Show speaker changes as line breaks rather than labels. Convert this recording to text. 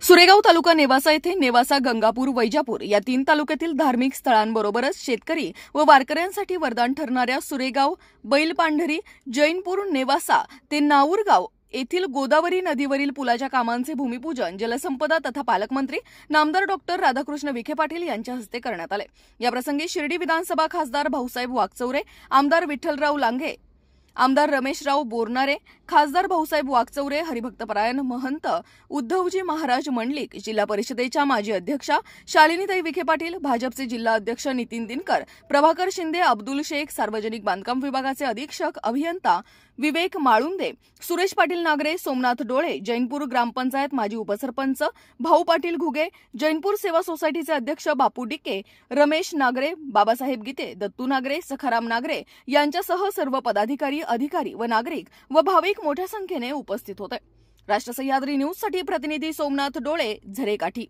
सुरेगाव तालुका नेवासा येथे नेवासा, गंगापूर, वैजापूर या 3 तालुक्यातील धार्मिक स्थळांबरोबरच शेतकरी व वारकऱ्यांसाठी वरदान ठरणाऱ्या सुरेगाव, बैलपांढरी, जैनपूर, नेवासा ते नाऊरगाव येथील गोदावरी नदीवरील पुलाच्या कामांचे भूमिपूजन जलसंपदा तथा पालकमंत्री नामदार डॉक्टर राधाकृष्ण विखे पाटील यांच्या हस्ते करण्यात आले। याप्रसंगी शिर्डी विधानसभा खासदार भाऊसाहेब वाकचौरे, आमदार विठ्ठलराव लांघे, आमदार रमेशराव बोरनारे, खासदार भाऊसाहेब वाकचौरे, हरिभक्तपरायण महंत उद्धवजी महाराज मंडलिक, जिल्हा परिषदेच्या माजी अध्यक्षा शालिनीताई विखे पाटील, भाजपचे जिल्हा अध्यक्ष नितीन दिनकर, प्रभाकर शिंदे, अब्दुल शेख, सार्वजनिक बांधकाम विभागाचे अधीक्षक अभियंता विवेक माळुंदे, सुरेश पाटील नागरे, सोमनाथ डोळे, जैनपूर ग्रामपंचायत माजी उपसरपंच भाऊ पाटील घुगे, जैनपूर सेवा सोसायटीचे अध्यक्ष बापू डिके, रमेश नागरे, बाबासाहेब गीते, दत्तू नागरे, सखाराम नागरे यांच्यासह सर्व पदाधिकारी, अधिकारी व नागरिक व भाविक मोठ्या संख्येने उपस्थित होते। राष्ट्र सह्याद्री न्यूजसाठी प्रतिनिधी सोमनाथ डोळे, झरेकाठी।